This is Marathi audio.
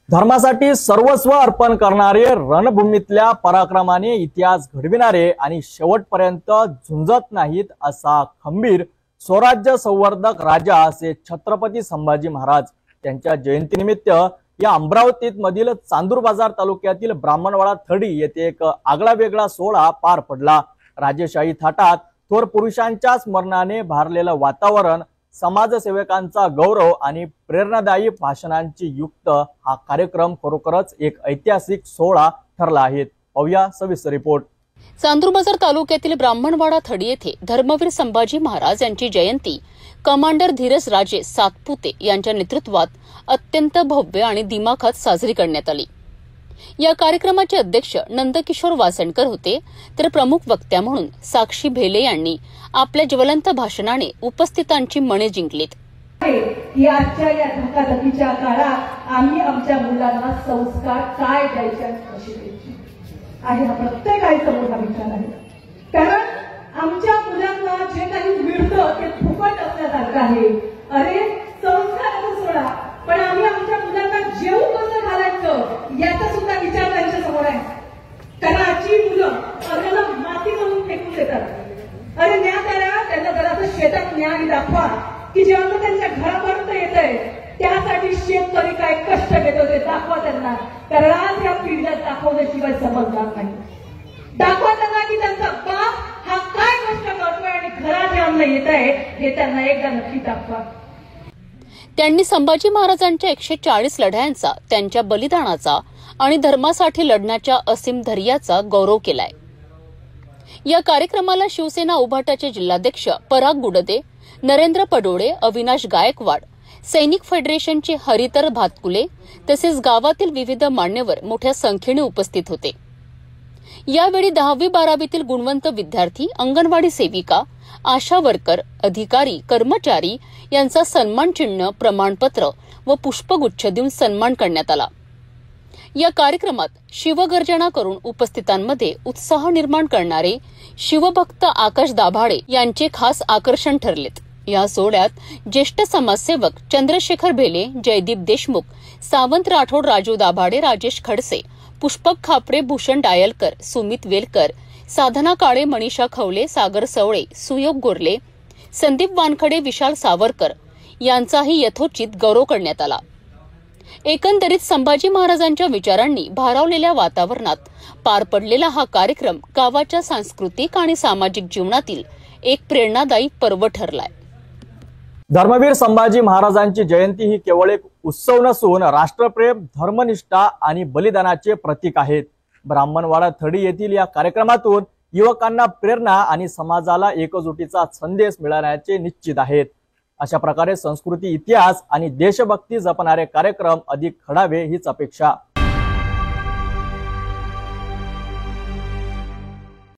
धर्मासाठी सर्वस्व अर्पण करणारे, रणभूमीतल्या पराक्रमाने इतिहास घडविणारे आणि शेवटपर्यंत झुंजत नाहीत असा खंबीर स्वराज्य संवर्धक राजा असे छत्रपती संभाजी महाराज त्यांच्या जयंतीनिमित्त या अमरावतीत मधील चांदूर बाजार तालुक्यातील ब्राह्मणवाडा थडी येथे एक आगळा वेगळा सोहळा पार पडला। राजेशाही थाटात थोर पुरुषांच्या स्मरणाने भारलेलं वातावरण, समाजसेवकांचा गौरव आणि प्रेरणादायी भाषणांची युक्त हा कार्यक्रम खरोखरच एक ऐतिहासिक सोहळा ठरला आहे। पाहूया सविस्तर रिपोर्ट। चांदूर बाजार तालुक्यातील ब्राह्मणवाडा थडी येथे धर्मवीर संभाजी महाराज यांची जयंती कमांडर धीरज राजे सातपुते यांच्या नेतृत्वात अत्यंत भव्य आणि दिमाखात साजरी करण्यात आली। या कार्यक्रमाचे अध्यक्ष नंदकिशोर वासणकर होते, तर प्रमुख वक्त्या म्हणून साक्षी भेले यांनी आपल्या ज्वलंत भाषणाने उपस्थितांची मने जिंकलीत। आजच्या या धकाधकीच्या काळात आम्ही आमच्या मुलांना संस्कार काय द्यायचे आहे हा प्रत्येकाचा मोठा विचार आहे। कारण आमच्या मुलांना जे काही मिळतं ते फुकट असल्यासारखं आहे। अरे संस्कार सोडा, पण आम्ही आमच्या मुलांना जेवू कसं घालायचं याचा सुद्धा विचार त्यांच्या समोर आहे। कारण आजची मुलं अर्ध्याला माती म्हणून फेकून देतात। अरे न्या करा, त्यांना जरासं शेतात न्या आणि दाखवा की जेव्हा त्यांच्या घरापर्यंत येतंय त्यासाठी शेतकरी काय कष्ट घेतो ते दाखवा त्यांना। कारण आज या पिढीला दाखवल्याशिवाय समजणार नाही। दाखवा त्यांना की त्यांचा बाप हा काय कष्ट करतोय आणि घरात जे अन्न येत आहे हे त्यांना एकदा नक्की दाखवा। त्यांनी संभाजी महाराजांच्या 140 लढ्यांचा, त्यांच्या बलिदानाचा आणि धर्मासाठी लढण्याच्या असीम धैर्याचा गौरव केलाय। या कार्यक्रमाला शिवसेना उभाटाचे जिल्हाध्यक्ष पराग गुडदे, नरेंद्र पडोळे, अविनाश गायकवाड, सैनिक फेडरेशनचे हरितर भातकुले तसेच गावातील विविध मान्यवर मोठ्या संख्येने उपस्थित होते। यावेळी 10वी-12वीतील गुणवंत विद्यार्थी, अंगणवाडी सेविका, आशा वर्कर, अधिकारी, कर्मचारी यांचा सन्मान चिन्ह, प्रमाणपत्र व पुष्पगुच्छ देऊन सन्मान करण्यात आला। या कार्यक्रमात शिवगर्जना करून उपस्थितांमध्ये उत्साह निर्माण करणारे शिवभक्त आकाश दाभाडे यांचे खास आकर्षण ठरलेत। या सोहळ्यात ज्येष्ठ समाजसेवक चंद्रशेखर भेले, जयदीप देशमुख, सावंत राठोड, राजू दाभाडे, राजेश खडसे, पुष्पक खापरे, भूषण डायलकर, सुमित वेलकर, साधना काळे, मनीषा खवले, सागर सवळे, सुयोग गोरले, संदीप वानखडे, विशाल सावरकर यांचाही यथोचित गौरव करण्यात आला। एकंदरीत संभाजी महाराजांच्या विचारांनी भारावलेल्या वातावरणात पार पडलेला हा कार्यक्रम गावाच्या सांस्कृतिक आणि सामाजिक जीवनातील एक प्रेरणादायी पर्व ठरलाय। धर्मवीर संभाजी महाराजांची जयंती ही केवळ एक उत्सव नसून राष्ट्रप्रेम, धर्मनिष्ठा आणि बलिदानाचे प्रतीक आहेत। ब्राह्मणवाडा थडी येथील या कार्यक्रमातून युवकांना प्रेरणा आणि समाजाला एकजुटीचा संदेश मिळण्याचे निश्चित आहेत। अशा प्रकारे संस्कृती, इतिहास आणि देशभक्ती जपणारे कार्यक्रम अधिक घडावे हीच अपेक्षा।